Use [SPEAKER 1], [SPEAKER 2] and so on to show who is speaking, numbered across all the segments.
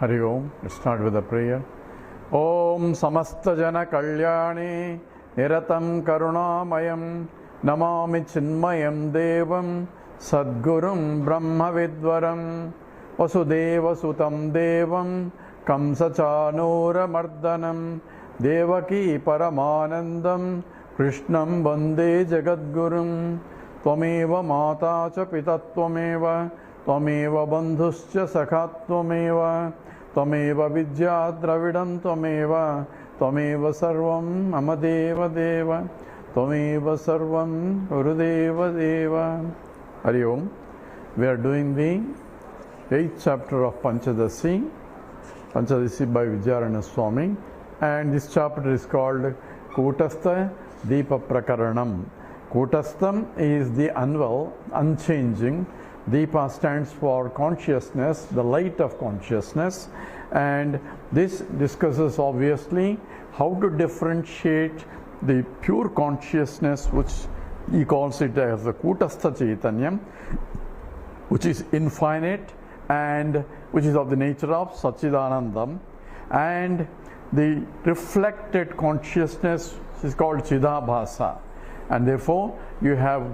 [SPEAKER 1] Hari Om. Let's start with a prayer. Om Samasta Jana Kalyani Niratam Karunamayam Namami Chinmayam Devam Sadgurum Brahma Vidvaram Vasudeva Sutam Devam Kamsachanura Mardanam Devaki Paramanandam Krishnam Vande Jagadgurum Tvameva Mata Cha Pita Tvameva Tvameva Bandhuscha Sakha Tvameva Tvameva Vidya Dravidam Tvameva Tvameva Sarvam Amadeva Deva Tvameva Sarvam Gurudeva Deva. Hari Om. We are doing the 8th chapter of Panchadashi by Vidyaranya Swami, and this chapter is called Kutastha Deepa Prakaranam. Kutastham is the anvil, unchanging. Deepa stands for consciousness, the light of consciousness, and this discusses obviously how to differentiate the pure consciousness, which he calls it as the Kutastha Chaitanyam, which is infinite and which is of the nature of Satchidanandam, and the reflected consciousness is called Chidabhasa. And therefore you have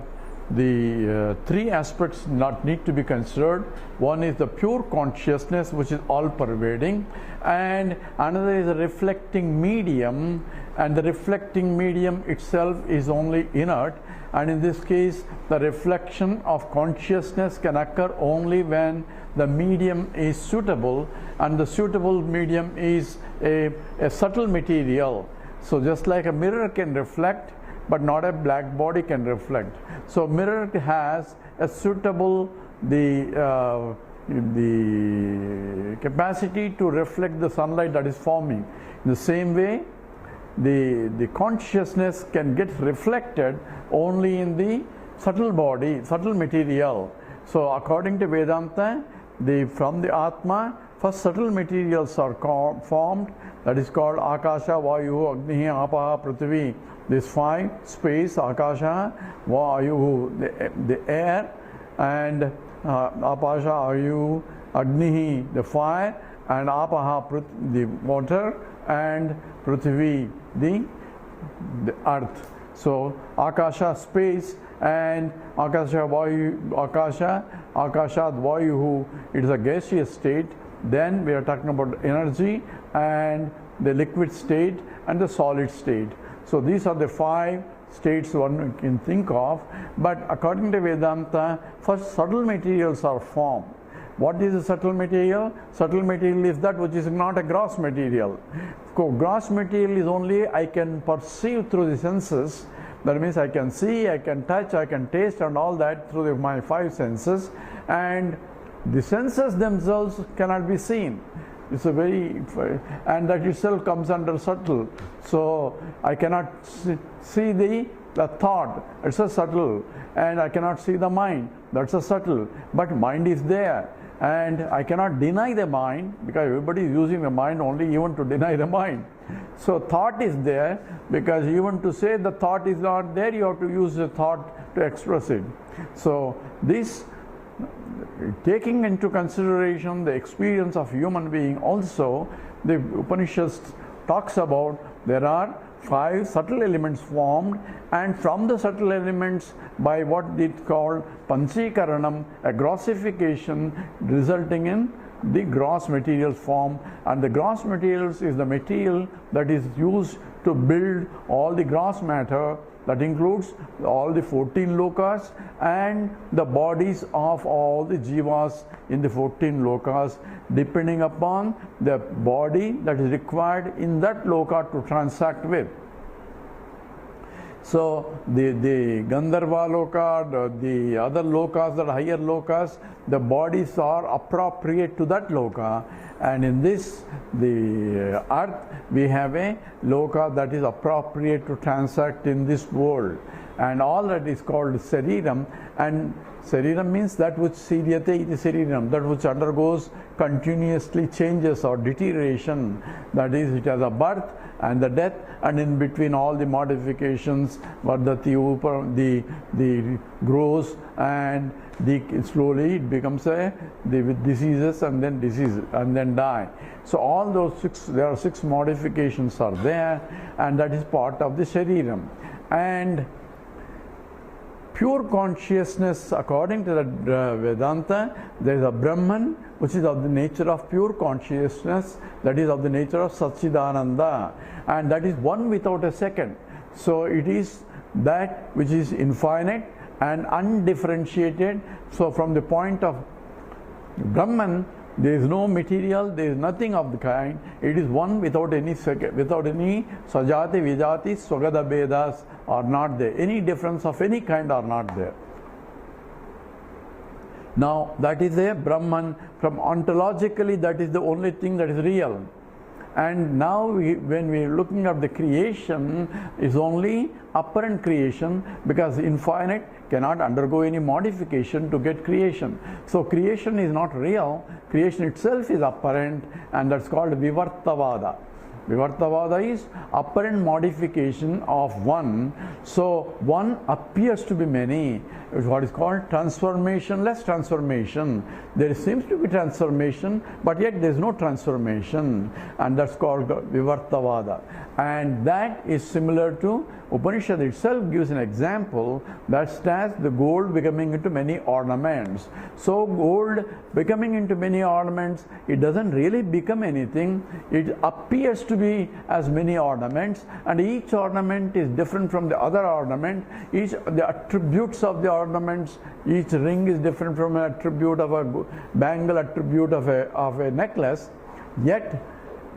[SPEAKER 1] the three aspects not need to be considered. One is the pure consciousness, which is all pervading, and another is a reflecting medium, and the reflecting medium itself is only inert, and in this case the reflection of consciousness can occur only when the medium is suitable, and the suitable medium is a subtle material. So just like a mirror can reflect, but not a black body can reflect. So mirror has a suitable the capacity to reflect the sunlight that is forming. In the same way, the consciousness can get reflected only in the subtle body, subtle material. So according to Vedanta, from the Atma, first subtle materials are formed, that is called Akasha, Vayu, Agni, Apaha, Prithvi. This five: space, Akasha, Vayu, the air, and Apasha, Vayu, Agni, the fire, and Apaha, the water, and Prithvi, the earth. So Akasha, space, and Akasha, Vayu, Akashat, Vayu, it is a gaseous state. Then we are talking about energy and the liquid state and the solid state. So these are the five states one can think of. But according to Vedanta, first subtle materials are formed. What is a subtle material? Subtle material is that which is not a gross material. Gross material is only I can perceive through the senses. That means I can see, I can touch, I can taste, and all that through my five senses. And the senses themselves cannot be seen. It's a and that itself comes under subtle. So I cannot see the thought, it's a subtle, and I cannot see the mind, that's a subtle. But mind is there, and I cannot deny the mind, because everybody is using the mind only even to deny the mind. So thought is there, because even to say the thought is not there, you have to use the thought to express it. So this, taking into consideration the experience of human being also, the Upanishads talks about there are five subtle elements formed, and from the subtle elements, by what it called Panchikaranam, a grossification resulting in the gross materials form. And the gross materials is the material that is used to build all the gross matter. That includes all the 14 lokas and the bodies of all the jivas in the 14 lokas, depending upon the body that is required in that loka to transact with. So the Gandharva loka, the other lokas, the higher lokas, the bodies are appropriate to that loka. And in this, the earth, we have a loka that is appropriate to transact in this world. And all that is called Sariram. And Sariram means that which Siddhyate iti Sariram, that which undergoes continuously changes or deterioration. That is, it has a birth and the death, and in between all the modifications, Vardhati, the grows and slowly it becomes with diseases and then die. So all those there are 6 modifications are there, and that is part of the shariram. And pure consciousness, according to the Vedanta, there is a Brahman which is of the nature of pure consciousness, that is of the nature of Satchidananda, and that is one without a second. So it is that which is infinite and undifferentiated. So from the point of Brahman, there is no material, there is nothing of the kind. It is one without any second, without any sajati, vijati, swagada bedas are not there. Any difference of any kind are not there. Now that is a Brahman. From ontologically, that is the only thing that is real. And now when we are looking at the creation, is only apparent creation, because infinite cannot undergo any modification to get creation. So creation is not real, creation itself is apparent, and that's called Vivartavada. Vivartavada is apparent modification of one. So one appears to be many. It's what is called transformationless transformation. There seems to be transformation, but yet there is no transformation, and that's called Vivartavada. And that is similar to Upanishad itself gives an example, that's as the gold becoming into many ornaments. So gold becoming into many ornaments, it doesn't really become anything. It appears to be as many ornaments, and each ornament is different from the other ornament. The attributes of the ornaments, each ring is different from an attribute of a bangle, attribute of a necklace. Yet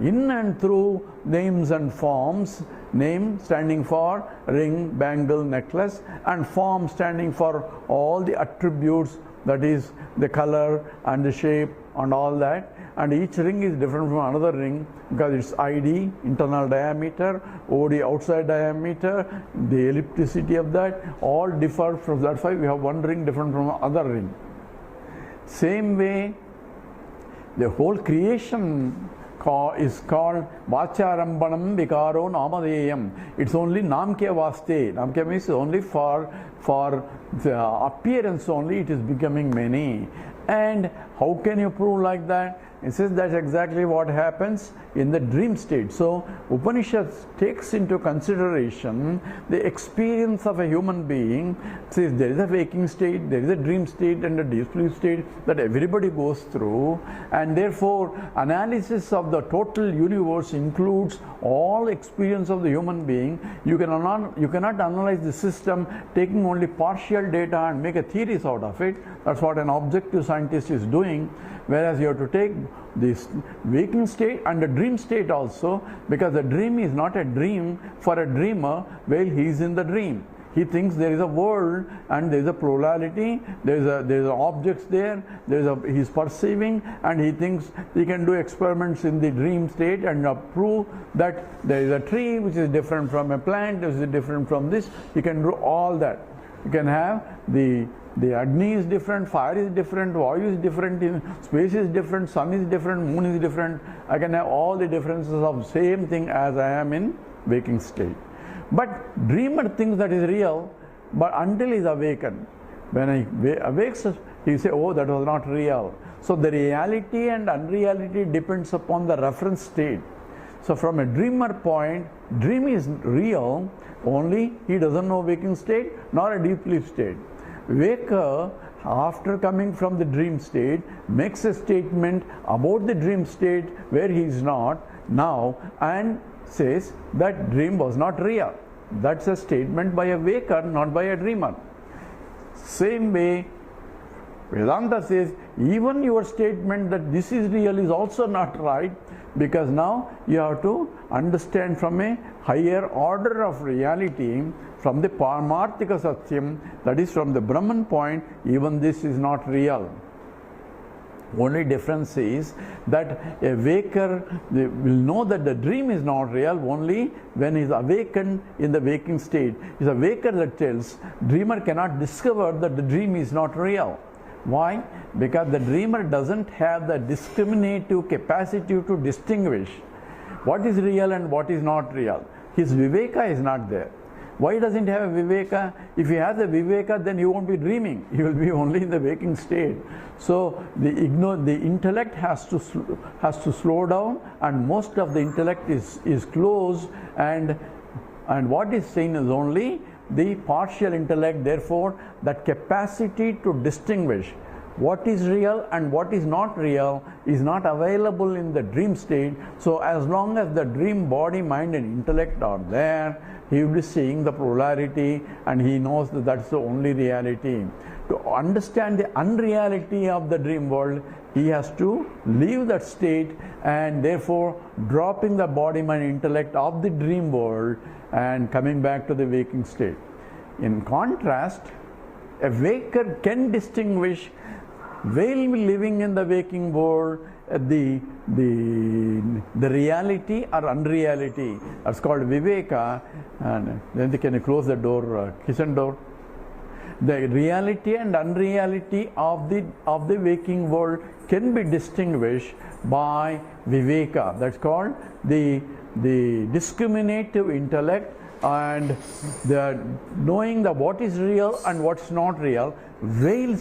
[SPEAKER 1] in and through names and forms, name standing for ring, bangle, necklace, and form standing for all the attributes, that is the color and the shape and all that. And each ring is different from another ring because it's ID, internal diameter, OD, outside diameter, the ellipticity of that, all differ from that. That's why we have one ring different from other ring. Same way, the whole creation is called Vacharambanam Vikaro Namadeyam. It's only Namke Vaste. Namke means only for the appearance only, it is becoming many. And how can you prove like that? It says that's exactly what happens in the dream state. So Upanishad takes into consideration the experience of a human being. It says there is a waking state, there is a dream state, and a deep sleep state that everybody goes through, and therefore analysis of the total universe includes all experience of the human being. You cannot analyze the system taking only partial data and make a theories out of it. That's what an objective scientist is doing. Whereas you have to take this waking state and the dream state also, because the dream is not a dream for a dreamer while he is in the dream. He thinks there is a world and there is a plurality, there is objects there, he is perceiving, and he thinks he can do experiments in the dream state and prove that there is a tree which is different from a plant, which is different from this. He can do all that. You can have the Agni is different, fire is different, Vayu is different, space is different, sun is different, moon is different. I can have all the differences of same thing as I am in waking state. But dreamer thinks that is real, but until he is awakened. When he awakes, he says, oh, that was not real. So the reality and unreality depends upon the reference state. So from a dreamer point, dream is real, only he doesn't know waking state nor a deep sleep state. Waker, after coming from the dream state, makes a statement about the dream state where he is not now and says that dream was not real. That's a statement by a waker, not by a dreamer. Same way, Vedanta says even your statement that this is real is also not right, because now you have to understand from a higher order of reality, from the Paramarthika Satyam, that is from the Brahman point, even this is not real. Only difference is that a waker will know that the dream is not real only when he is awakened in the waking state. It's a waker that tells, dreamer cannot discover that the dream is not real. Why? Because the dreamer doesn't have the discriminative capacity to distinguish what is real and what is not real. His viveka is not there. Why doesn't he have a viveka? If he has a viveka, then he won't be dreaming. He will be only in the waking state. So the intellect has to slow down, and most of the intellect is closed, and what is seen is only the partial intellect. Therefore, that capacity to distinguish what is real and what is not real is not available in the dream state. So as long as the dream body, mind and intellect are there, he will be seeing the plurality, and he knows that that's the only reality. To understand the unreality of the dream world, he has to leave that state, and therefore dropping the body, mind, intellect of the dream world and coming back to the waking state. In contrast, a waker can distinguish while living in the waking world the reality or unreality. That's called viveka. And then can you close the door, kitchen door? The reality and unreality of the waking world can be distinguished by viveka. That's called the discriminative intellect, and the knowing that what is real and what's not real while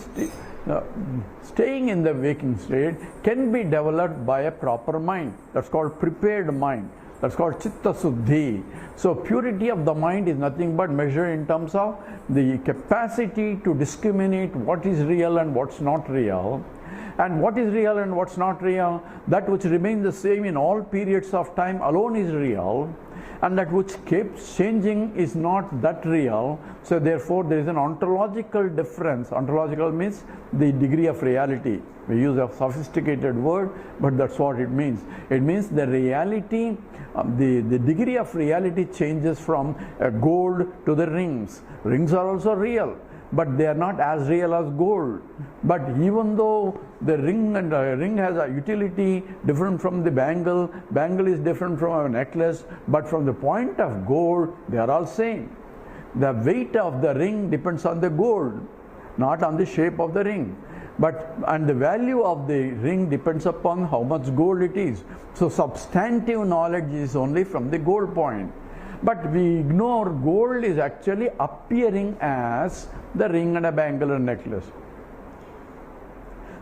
[SPEAKER 1] staying in the waking state can be developed by a proper mind. That's called prepared mind. That's called chitta suddhi. So purity of the mind is nothing but measured in terms of the capacity to discriminate what is real and what's not real. And what is real and what's not real, that which remains the same in all periods of time alone is real, and that which keeps changing is not that real. So therefore there is an ontological difference. Ontological means the degree of reality. We use a sophisticated word, but that's what it means. It means the reality, the degree of reality changes from gold to the rings. Rings are also real, but they are not as real as gold. But even though the ring has a utility different from the bangle is different from a necklace, but from the point of gold, they are all same. The weight of the ring depends on the gold, not on the shape of the ring. And the value of the ring depends upon how much gold it is. So substantive knowledge is only from the gold point. But we ignore gold is actually appearing as the ring and a bangle and necklace.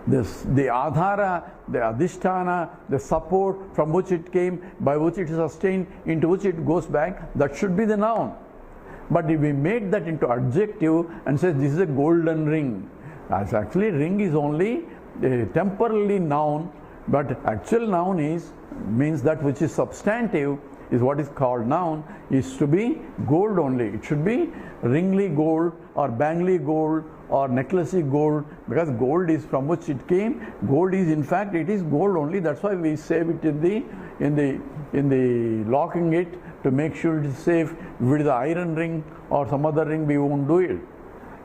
[SPEAKER 1] The adhara, the adhisthana, the support from which it came, by which it is sustained, into which it goes back, that should be the noun. But if we make that into adjective and say this is a golden ring, as actually ring is only a temporarily noun, but actual noun means that which is substantive is what is called noun, is to be gold only. It should be ringly gold or bangly gold or necklacey gold, because gold is from which it came. Gold is, in fact, it is gold only. That's why we save it in the locking it to make sure it is safe. If it is an iron ring or some other ring, we won't do it,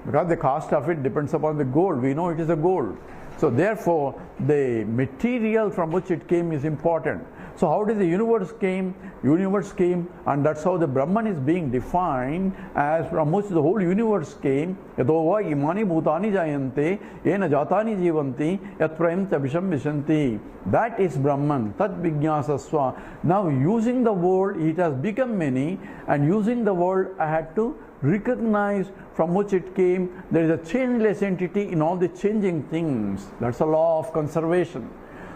[SPEAKER 1] because the cost of it depends upon the gold. We know it is a gold. So therefore, the material from which it came is important. So how did the universe came? Universe came, and that's how the Brahman is being defined, as from which the whole universe came. Yatova imani bhutani jayante, yena jatani jivanti, yat prayam tabisham vishanti. That is Brahman, tat vijnasasva. Now using the word, it has become many, and using the word, I had to recognize from which it came. There is a changeless entity in all the changing things. That's a law of conservation.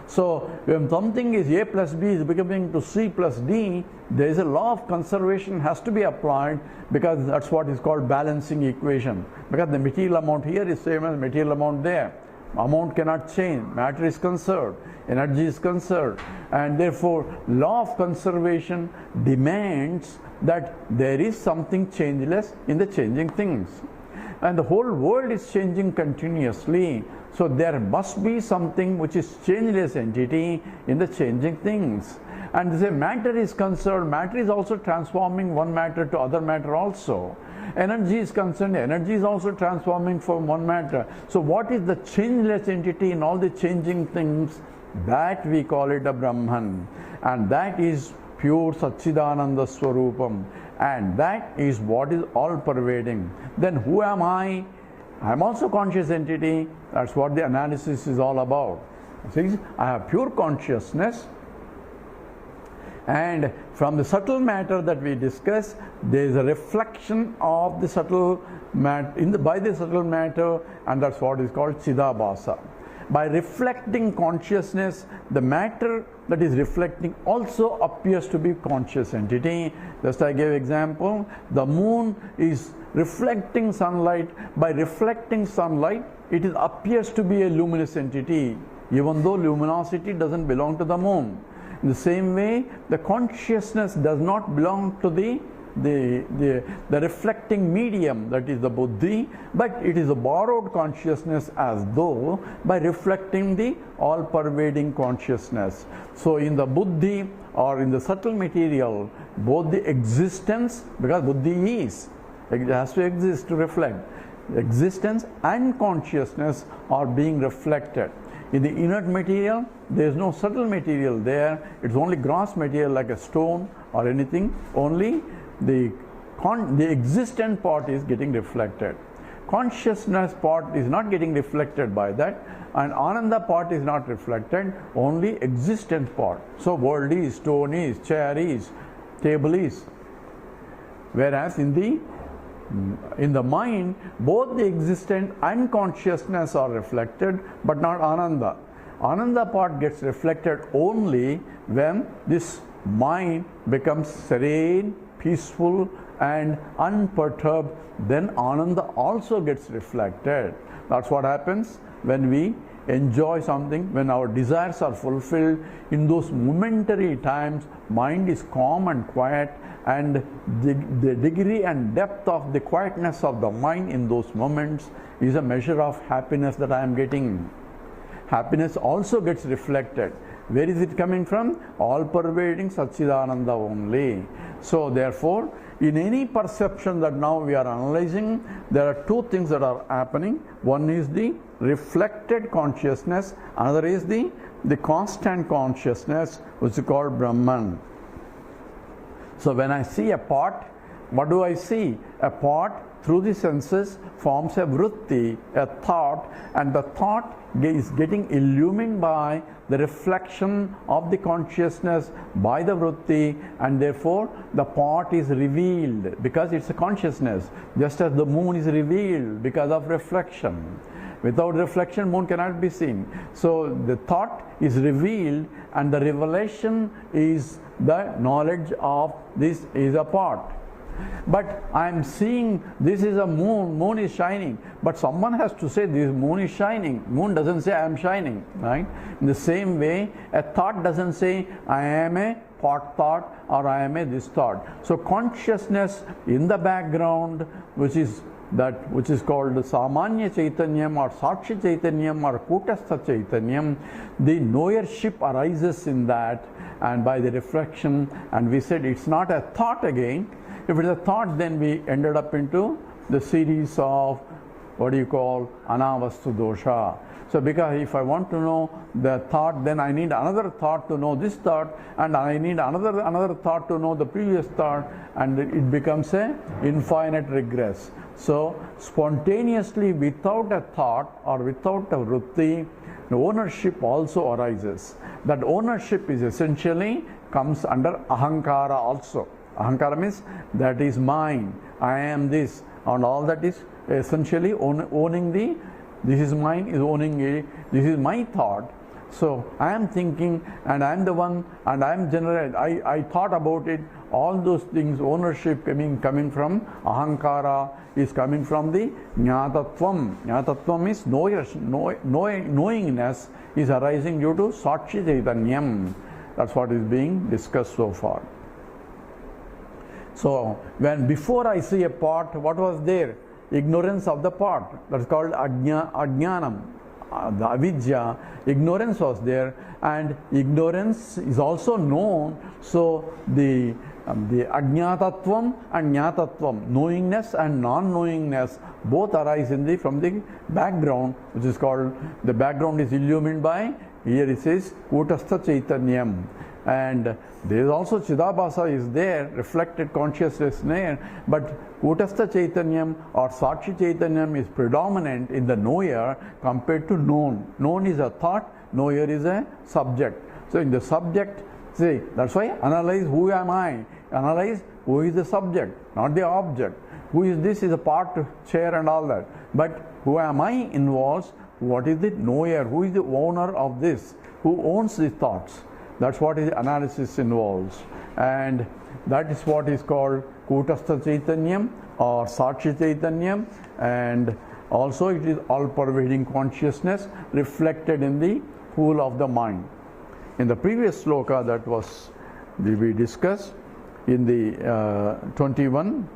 [SPEAKER 1] So when something is A plus B is becoming to C plus D, there is a law of conservation has to be applied, because that's what is called balancing equation. Because the material amount here is same as material amount there. Amount cannot change. Matter is conserved. Energy is conserved. And therefore, law of conservation demands that there is something changeless in the changing things. And the whole world is changing continuously. So there must be something which is changeless entity in the changing things. And the matter is concerned, matter is also transforming one matter to other matter also. Energy is concerned, energy is also transforming from one matter. So what is the changeless entity in all the changing things? That we call it a Brahman. And that is pure Satchidananda Swarupam. And that is what is all pervading. Then who am I? I am also conscious entity. That's what the analysis is all about. See, I have pure consciousness, And from the subtle matter that we discuss, there is a reflection of the subtle matter by the subtle matter, and that's what is called Chidabhasa. By reflecting consciousness, the matter that is reflecting also appears to be conscious entity. Just I gave example, the moon is reflecting sunlight. By reflecting sunlight, it appears to be a luminous entity, even though luminosity doesn't belong to the moon. In the same way, the consciousness does not belong to the reflecting medium, that is the buddhi, but it is a borrowed consciousness, as though by reflecting the all-pervading consciousness. So in the buddhi or in the subtle material, both the existence, because buddhi it has to exist to reflect, existence and consciousness are being reflected. In the inert material, there is no subtle material there. It's only gross material like a stone or anything. Only the existent part is getting reflected. Consciousness part is not getting reflected by that, and Ananda part is not reflected, only existent part. So world is, stone is, chair is, table is. Whereas in the mind, both the existent and consciousness are reflected, but not Ananda. Ananda part gets reflected only when this mind becomes serene, peaceful and unperturbed. Then Ananda also gets reflected. That's what happens when we enjoy something, when our desires are fulfilled. In those momentary times, mind is calm and quiet, and the degree and depth of the quietness of the mind in those moments is a measure of happiness that I am getting. Happiness also gets reflected. Where is it coming from? All-pervading Satchidananda only. So therefore, in any perception that now we are analyzing, there are two things that are happening. One is the reflected consciousness, another is the constant consciousness, which is called Brahman. So when I see a pot, what do I see? A pot through the senses forms a vritti, a thought, and the thought is getting illumined by the reflection of the consciousness by the vritti, and therefore the pot is revealed because it's a consciousness, just as the moon is revealed because of reflection. Without reflection, moon cannot be seen. So the thought is revealed, and the revelation is the knowledge of this is a pot. But I am seeing this is a moon, moon is shining, but someone has to say this moon is shining. Moon doesn't say I am shining, right? In the same way, a thought doesn't say I am a pot thought or I am a this thought. So consciousness in the background, which is called Samanya Chaitanyam or Sakshi Chaitanyam or Kutastha Chaitanyam, the knowership arises in that, and by the reflection, and we said it's not a thought again. If it is a thought, then we ended up into the series of what do you call Anavastu Dosha. So because if I want to know the thought, then I need another thought to know this thought, and I need another thought to know the previous thought, and it becomes a infinite regress. So spontaneously, without a thought or without a vritti, the ownership also arises. That ownership is essentially comes under ahankara also. Ahankara means that is mine, I am this, and all that is essentially owning this is mine, is owning it, this is my thought. So I am thinking, and I am the one, and I am general, I thought about it. All those things, ownership coming from ahankara, is coming from the jnatatvam. Jnatatvam is knowingness is arising due to Sakshi Chaitanyam. That's what is being discussed so far. So when before I see a pot, what was there? Ignorance of the pot. That's called ajnanam. The avidya, ignorance was there, and ignorance is also known. So the ajnatatvam and jnatatvam, knowingness and non-knowingness, both arise from the background, which is called, the background is illumined by, here it says Kutastha Chaitanyam. And there is also Chidabhasa is there, reflected consciousness there, but Kutastha Chaitanyam or Sakshi Chaitanyam is predominant in the knower compared to known. Known is a thought, knower is a subject. So in the subject, See, that's why analyze who am I, analyze who is the subject, not the object. Who is this is a part, chair and all that. But who am I involves what is the knower, who is the owner of this, who owns the thoughts. That's what is analysis involves. And that is what is called Kutastha Chaitanyam or Sakshi Chaitanyam, and also it is all-pervading consciousness reflected in the pool of the mind. In the previous sloka that was we discussed in the 21,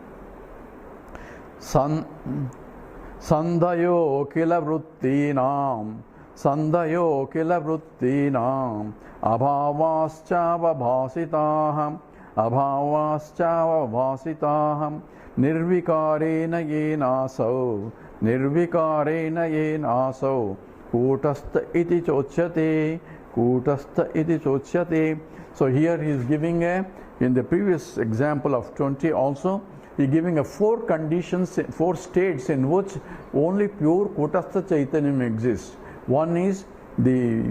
[SPEAKER 1] Sandhayo kila vruttinam, Sandhayo kila vruttinam, Abhavaschava bhasitaham, Abhavaschava bhasitaham, Nirvikarena yenasau, Nirvikarena yenasau, Kutastha iti chochyate, Kutastha iti chochyate. So here he is giving in the previous example of 20 also, he is giving 4 conditions, 4 states in which only pure Kutastha Chaitanyam exists. One is the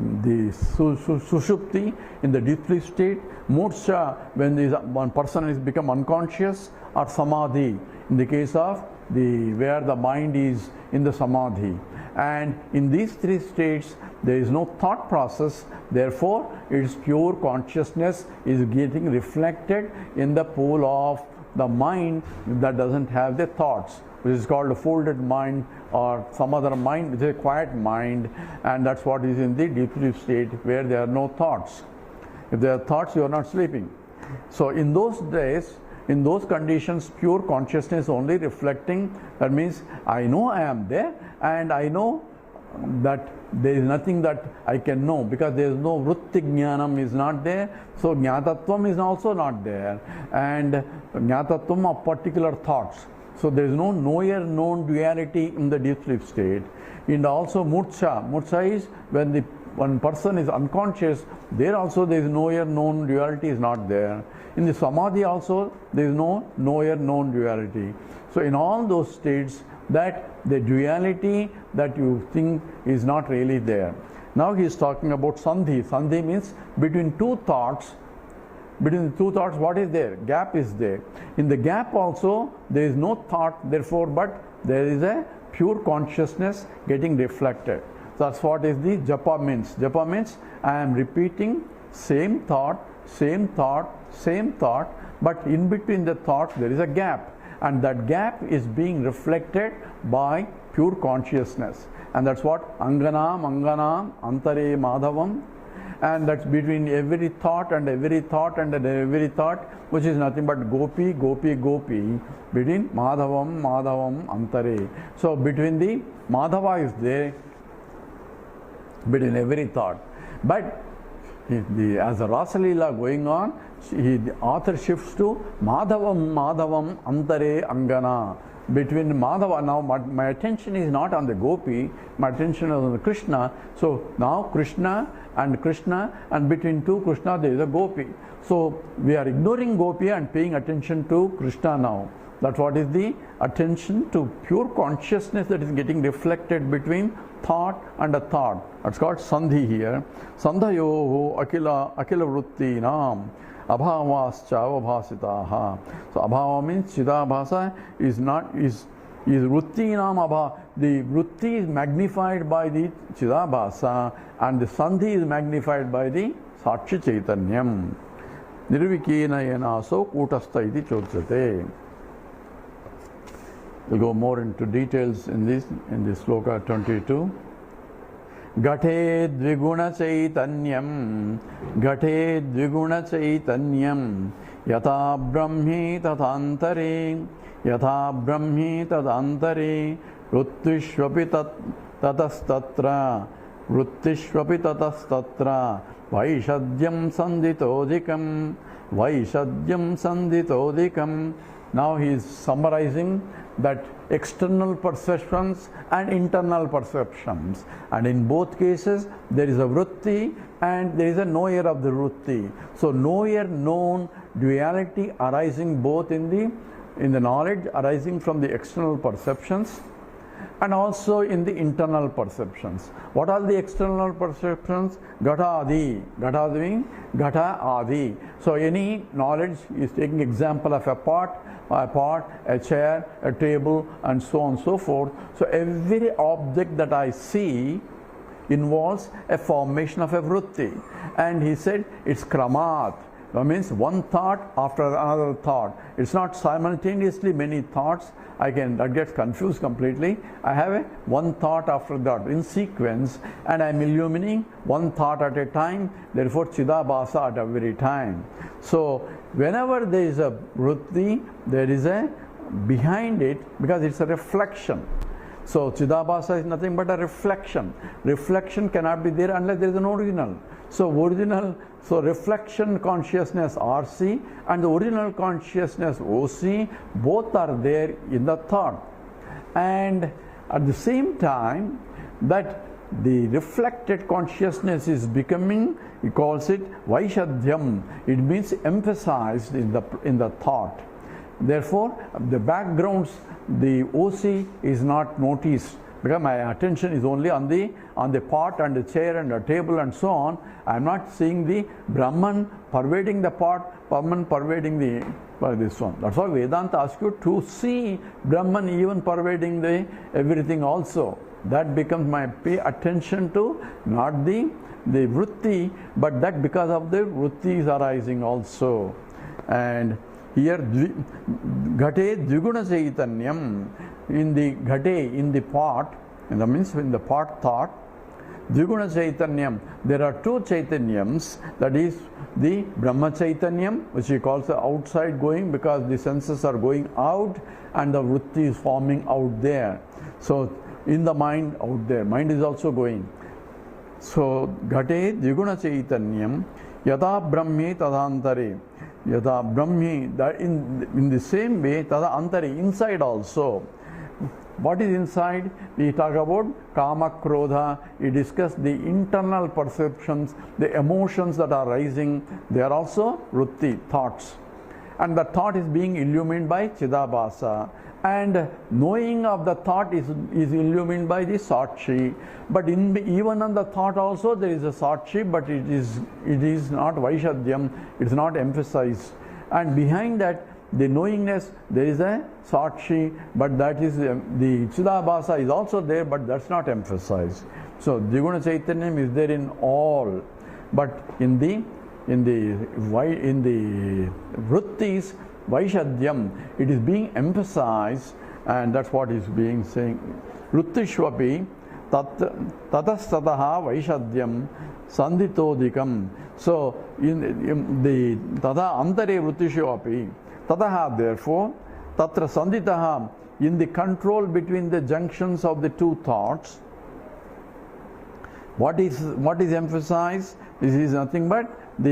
[SPEAKER 1] Sushupti in the deep sleep state, Moksha when one person is become unconscious, or Samadhi in the case of where the mind is in the Samadhi. And in these 3 states there is no thought process, therefore its pure consciousness is getting reflected in the pool of the mind that doesn't have the thoughts, which is called a folded mind or some other mind, which is a quiet mind, and that's what is in the deep sleep state where there are no thoughts. If there are thoughts, you are not sleeping. So in those days, in those conditions, pure consciousness only reflecting, that means I know I am there and I know that there is nothing that I can know because there is no vritti jnanam is not there, so jnatattvam is also not there, and jnatattvam of particular thoughts. So there is no knower known duality in the deep sleep state. And also murcha. Murcha is when one person is unconscious, there also there is knower known duality is not there. In the samadhi also there is no knower known duality. So in all those states, that the duality that you think is not really there. Now he is talking about sandhi. Sandhi means between 2 thoughts. Between the 2 thoughts, what is there? Gap is there. In the gap also, there is no thought, therefore, but there is a pure consciousness getting reflected. That's what is the japa means. Japa means I am repeating same thought, same thought, same thought, but in between the thoughts there is a gap. And that gap is being reflected by pure consciousness. And that's what Anganam, Anganam, Antare Madhavam. And that's between every thought and every thought and every thought, which is nothing but Gopi, Gopi, Gopi, between Madhavam, Madhavam, Antare. So between the Madhava is there, between every thought. But as the Rasa Leela going on, the author shifts to Madhavam, Madhavam, Antare, Angana. Between Madhava, now my attention is not on the Gopi, my attention is on the Krishna. So now Krishna, and between 2 Krishna there is a Gopi. So we are ignoring Gopi and paying attention to Krishna now. That's what is the attention to pure consciousness that is getting reflected between thought and a thought. That's called sandhi here. Sandhayoho akila vritti nam. Abhavascha avabhasitaha. So abhava means chidabhasa is vritti nam abha. The vritti is magnified by the chidabhasa and the sandhi is magnified by the sakshi chaitanyam. Nirvikena yenaso kutastha iti chodsate. We'll go more into details in this sloka 22. Ghate dviguna chaitanyam, Ghate dviguna chaitanyam, Yatha brahmi tathantare, Yatha brahmi tathantare, Ruttishvapi tatastatra, Ruttishvapi tatastatra, Vaishadyam sandhitodikam, Vaishadyam sandhitodikam. Now he is summarizing that external perceptions and internal perceptions, and in both cases there is a vritti and there is a knower of the vritti. So knower known duality arising both in the knowledge arising from the external perceptions and also in the internal perceptions. What are the external perceptions? Gata adi. Gata adi means gata adi. So any knowledge is taking example of a pot, a chair, a table, and so on and so forth. So every object that I see involves a formation of a vritti. And he said it's kramat. That means one thought after another thought. It's not simultaneously many thoughts. That gets confused completely. I have one thought after that in sequence, and I'm illuminating one thought at a time. Therefore, Chidabhasa at every time. So, whenever there is a vritti, there is a behind it, because it's a reflection. So, Chidabhasa is nothing but a reflection. Reflection cannot be there unless there is an original. So reflection consciousness RC and the original consciousness OC, both are there in the thought. And at the same time, that the reflected consciousness is becoming, he calls it Vaishadhyam. It means emphasized in the thought. Therefore, the backgrounds, the OC is not noticed, because my attention is only on the pot and the chair and the table and so on. I am not seeing the Brahman pervading the pot, Brahman pervading this one. That's why Vedanta asks you to see Brahman even pervading the everything also. That becomes my pay attention to, not the vritti, but that because of the vritti is arising also. And here Ghate Dviguna Chaitanyam, in the Ghate, in the pot, that means in the pot thought, Dviguna Chaitanyam, there are two Chaitanyams, that is the Brahma Chaitanyam, which he calls the outside going, because the senses are going out and the vritti is forming out there. So in the mind out there, mind is also going. So Ghate Dviguna Chaitanyam, Yada Brahmi Tadantare. Yada Brahmi, that in the same way, Tada Antari, inside also. What is inside? We talk about Kama Krodha. We discuss the internal perceptions, the emotions that are rising. They are also vritti, thoughts. And the thought is being illumined by Chidabhasa. And knowing of the thought is illumined by the Sakshi. But even on the thought also there is a Sakshi, but it is not Vaishadhyam, it is not emphasized. And behind that, the knowingness, there is a Sakshi, but that is the Chidabhasa is also there, but that's not emphasized. So Dviguna Chaitanyam is there in all, but in the vrittis, Vaishadhyam, it is being emphasized, and that's what is being saying. Vrittishvapi tatastataha Vaishadhyam sandhitodikam. So in the tada antare vrittishvapi tataha, therefore tatra sandhitaha, in the control between the junctions of the two thoughts, what is emphasized? This is nothing but the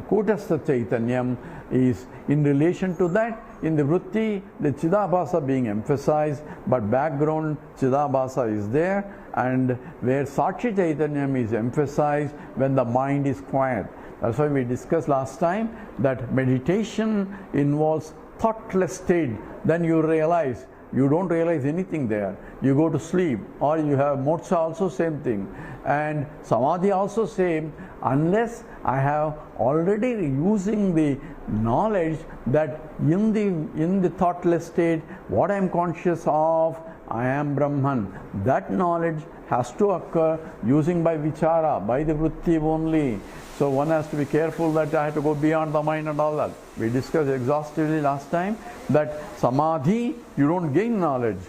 [SPEAKER 1] Kutastha Chaitanyam is in relation to that. In the vritti, the Chidabhasa being emphasized, but background Chidabhasa is there, and where Sakshi Chaitanyam is emphasized when the mind is quiet. That's why we discussed last time that meditation involves thoughtless state. Then you realize, you don't realize anything there. You go to sleep, or you have moksha also same thing, and samadhi also same, unless I have already using the knowledge that in the thoughtless state, what I am conscious of, I am Brahman. That knowledge has to occur using by vichara, by the vritti only. So one has to be careful that I have to go beyond the mind and all that. We discussed exhaustively last time that samadhi, you don't gain knowledge.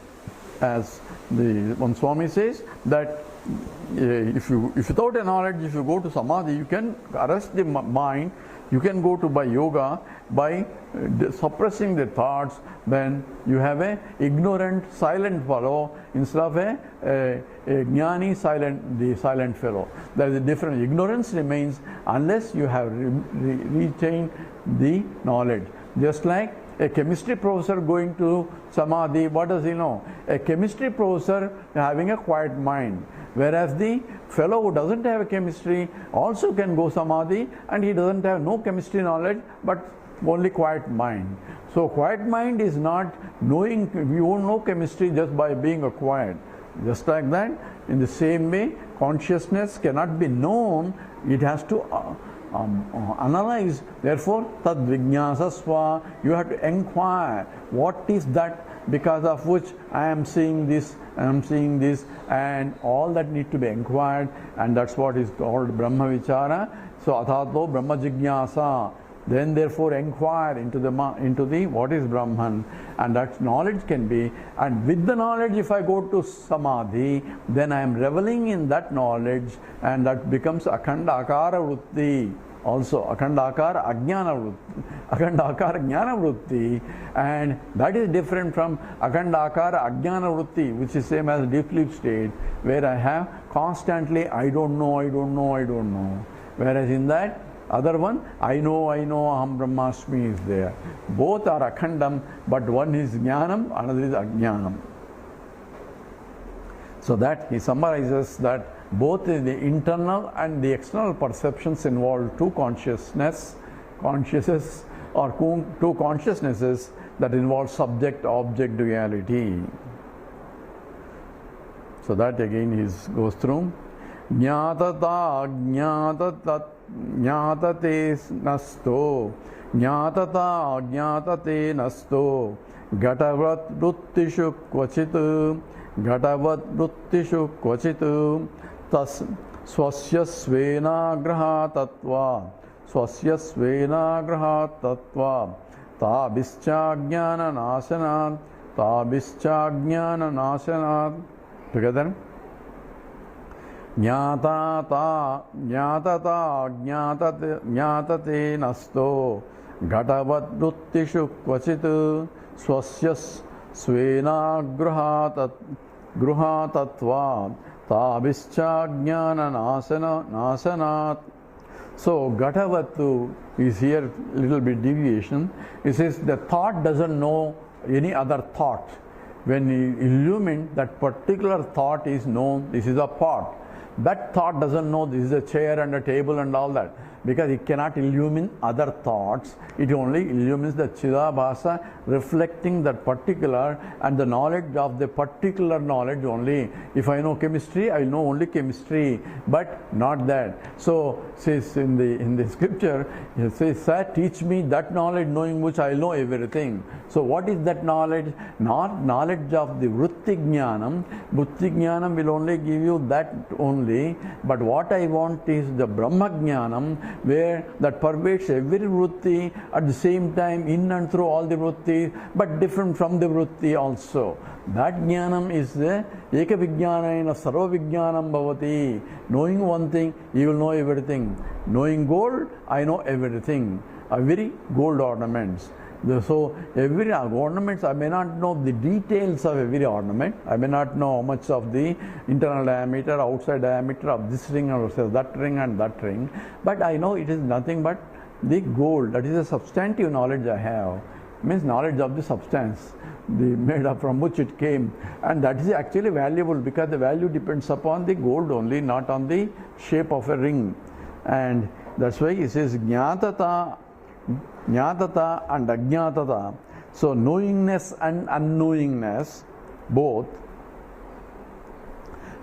[SPEAKER 1] As the one Swami says that if without a knowledge, if you go to samadhi, you can arrest the mind. You can go to by yoga, by suppressing the thoughts. Then you have a ignorant, silent fellow instead of a jnani, the silent fellow. There is a difference. Ignorance remains unless you have retained the knowledge. Just like a chemistry professor going to samadhi, what does he know? A chemistry professor having a quiet mind. Whereas the fellow who doesn't have a chemistry also can go samadhi, and he doesn't have no chemistry knowledge, but only quiet mind. So quiet mind is not knowing, you won't know chemistry just by being a quiet. Just like that, in the same way, consciousness cannot be known, it has to analyze. Therefore, tad vijñāsasva, you have to inquire, what is that because of which I am seeing this, and all that need to be inquired, and that's what is called Brahma Vichara. So athato Brahma Jignasa. Then therefore inquire into the what is Brahman, and that knowledge can be, and with the knowledge if I go to Samadhi, then I am reveling in that knowledge, and that becomes Akhanda Akara Vritti. Also Akhanda Akara Ajnana Vritti, and that is different from Akhanda Akara Ajnana Vritti, which is same as deep sleep state, where I have constantly I don't know. Whereas in that other one, I know, Aham Brahmasmi is there. Both are Akhandam, but one is Jnanam, another is Ajnanam. So that he summarizes that both the internal and the external perceptions involve two consciousnesses or two consciousnesses that involve subject-object duality. So that again he goes through. Jnatata jnatate nasto jnatata jnatate nasto gatavat vrittishu kvachit tas swasya svena graha tattva tabhischa jnana nasanat together. Jnatata jnatate nasto gatavat vrittishu kvachit swasya svena gruha tattva tabhischa jnana nasanat. So Gatavatu is here little bit deviation. It says the thought doesn't know any other thought. When you illumine, that particular thought is known, this is a pot. That thought doesn't know this is a chair and a table and all that, because it cannot illumine other thoughts. It only illumines the Chidabhasa, reflecting that particular, and the knowledge of the particular knowledge only. If I know chemistry, I know only chemistry, but not that. So says in the scripture, it says, "Sir, teach me that knowledge, knowing which I know everything." So what is that knowledge? Not knowledge of the Vritti Jnanam. Vritti Jnanam will only give you that only, but what I want is the Brahma Jnanam, where that pervades every Vritti at the same time, in and through all the Vrittis, but different from the Vritti also. That Jnanam is the Eka Vijnanayana Sarva Vijnanam Bhavati. Knowing one thing, you will know everything. Knowing gold, I know everything. Every gold ornaments. So every ornaments, I may not know the details of every ornament. I may not know how much of the internal diameter, outside diameter of this ring or that ring and that ring. But I know it is nothing but the gold. That is a substantive knowledge I have. Means knowledge of the substance, the made up from which it came. And that is actually valuable, because the value depends upon the gold only, not on the shape of a ring. And that's why it says Jnatata and Ajnatata. So knowingness and unknowingness, both.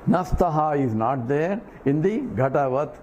[SPEAKER 1] Nastaha is not there in the Gatavat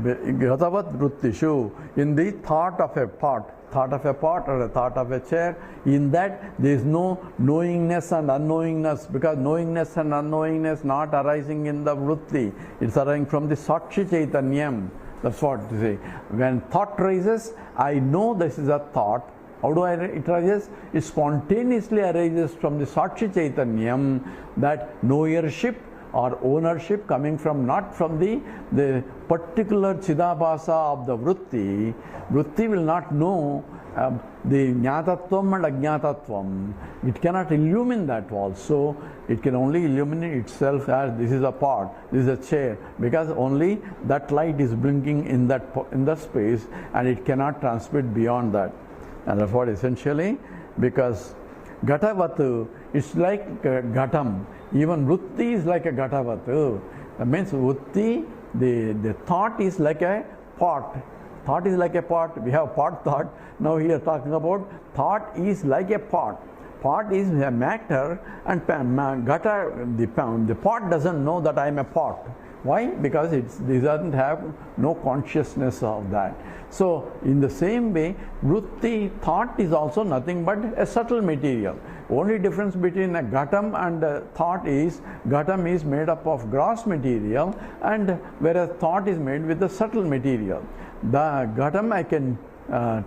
[SPEAKER 1] Vrittishu, in the thought of a pot or a thought of a chair. In that there is no knowingness and unknowingness, because knowingness and unknowingness not arising in the Vritti, it's arising from the Sakshi Chaitanyam. That's what to say. When thought rises, I know this is a thought. How do it arises? It spontaneously arises from the Sakshi Chaitanyam, that knowership or ownership coming from, not from the particular Chidabhasa of the Vritti. Vritti will not know the Jnatatvam and Ajnatatvam. It cannot illumine that also. It can only illuminate itself as this is a pot, this is a chair, because only that light is blinking in that space, and it cannot transmit beyond that. And that's what essentially, because Gatavatu is like Gatam. Even Vritti is like a Gatavatu. That means Vritti, the thought is like a pot. thought is like a pot. We have pot thought. Now here talking about thought is like a pot. Pot is a matter, and the pot doesn't know that I am a pot. Why? Because it doesn't have no consciousness of that. So in the same way, vritti, thought, is also nothing but a subtle material. Only difference between a ghatam and a thought is ghatam is made up of gross material, and whereas thought is made with the subtle material. The ghatam, I can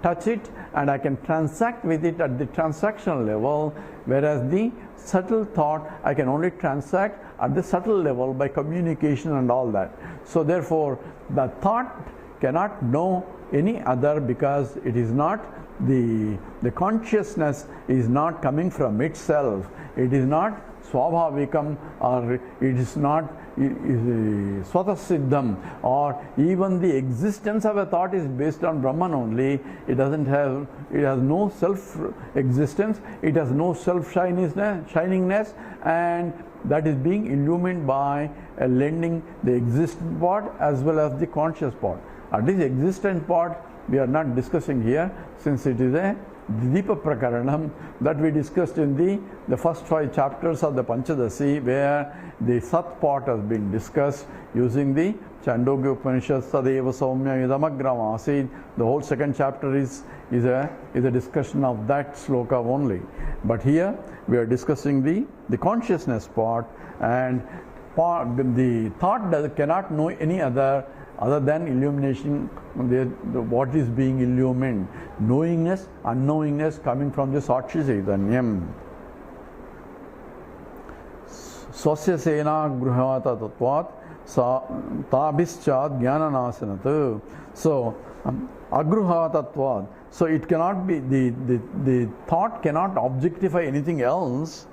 [SPEAKER 1] touch it and I can transact with it at the transactional level, whereas the subtle thought I can only transact at the subtle level by communication and all that. So therefore the thought cannot know any other, because it is not the consciousness is not coming from itself. It is not swabhavikam, or it is not swatasiddham, or even the existence of a thought is based on Brahman only. It has no self existence, it has no self shiningness, and that is being illumined by lending the existent part as well as the conscious part. At least existent part we are not discussing here, since it is a Dipa Prakaranam that we discussed in the first 5 chapters of the Panchadashi, where the Sat part has been discussed using the Chandogya Upanishad, Sadeva Saumya Idamagram Asid. The whole 2nd chapter is a discussion of that sloka only. But here we are discussing the consciousness part, and the thought cannot know any other than illumination, what is being illumined. Knowingness, unknowingness coming from the Sakshi Chaitanyam. Swasya sena gruhata tatvat tabhischad jnananasanat. So agruhatatvat. So it cannot be, the thought cannot objectify anything else.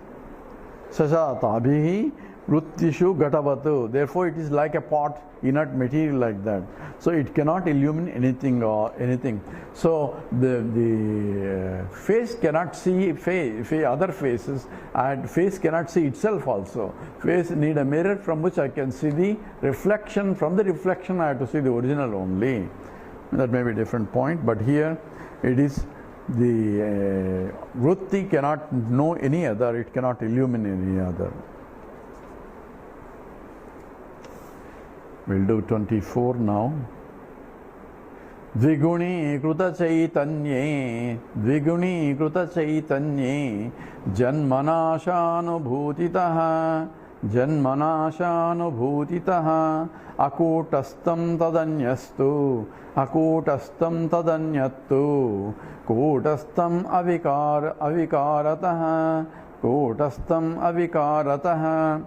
[SPEAKER 1] Sasha tabhihi vrittishu gatavatu. Therefore it is like a pot, inert material like that. So it cannot illumine anything or anything. So the face cannot see other faces, and face cannot see itself also. Face need a mirror from which I can see the reflection. From the reflection I have to see the original only. That may be a different point, but here it is the vritti cannot know any other, it cannot illumine any other. We'll do 24 now. Dviguni krita chaitanye janmanashanubhutitaha akutastam tadanyattu kutastam avikarataha.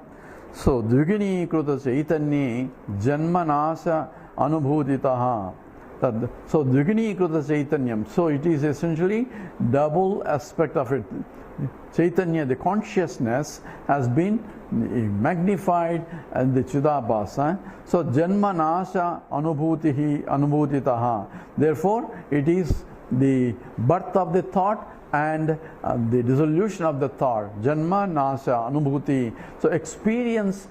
[SPEAKER 1] So dvigini krita chaitanye janmanasha anubhutitaha. So dvigini krita chaitanyam. So it is essentially double aspect of it. Chaitanya, the consciousness, has been magnified as the Chidabhasa. So janmanasha anubhutitaha. Therefore it is the birth of the thought and the dissolution of the thought. Janma, nasha, anubhuti. So experience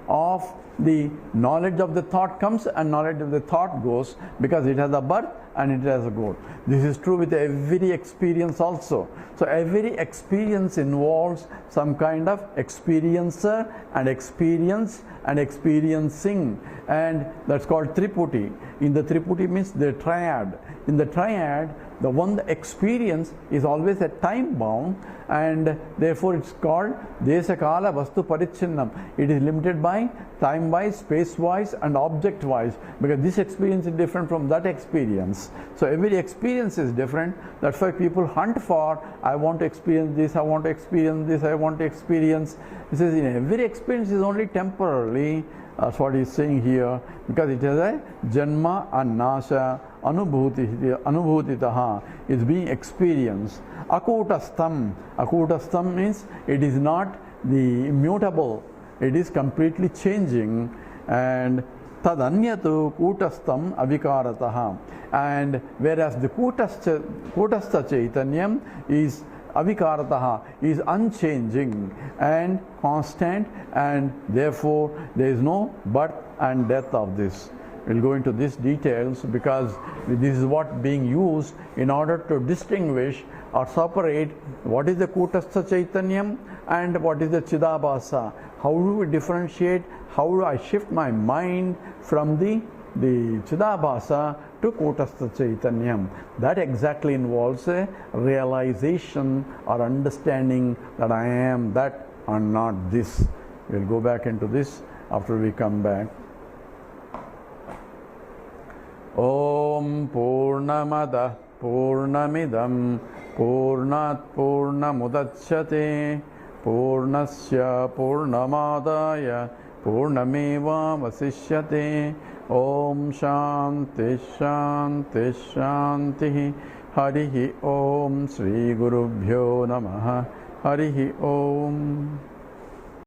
[SPEAKER 1] of the knowledge of the thought comes and knowledge of the thought goes, because it has a birth and it has a goal. This is true with every experience also. So every experience involves some kind of experiencer and experience and experiencing, and that's called Triputi. In the Triputi means the triad. In the triad, the one experience is always a time bound, and therefore it's called Desakala Vastu Parichinnam. It is limited by time wise, space wise, and object wise, because this experience is different from that experience. So every experience is different. That's why people hunt for, I want to experience this, I want to experience this, I want to experience. He says in every experience is only temporarily. That's what he's saying here, because it has a janma and nasha anubhutitaha, is being experienced. Akutastam means it is not the immutable, it is completely changing. And tadanyatu kutastam avikarataha. And whereas the kutastha chaitanyam is avikarataha, is unchanging and constant, and therefore there is no birth and death of this. We'll go into these details because this is what being used in order to distinguish or separate what is the Kutastha Chaitanyam and what is the Chidabhasa. How do we differentiate? How do I shift my mind from the Chidabhasa to Kutastha Chaitanyam? That exactly involves a realization or understanding that I am that and not this. We'll go back into this after we come back. Om Purnamada Purnamidam Purnat Purnamudachyate Purnasya Purnamadaya Purnameva Vasishyate. Om Shanti Shanti Shanti. Harihi Om. Sri Gurubhyo Namaha. Harihi Om.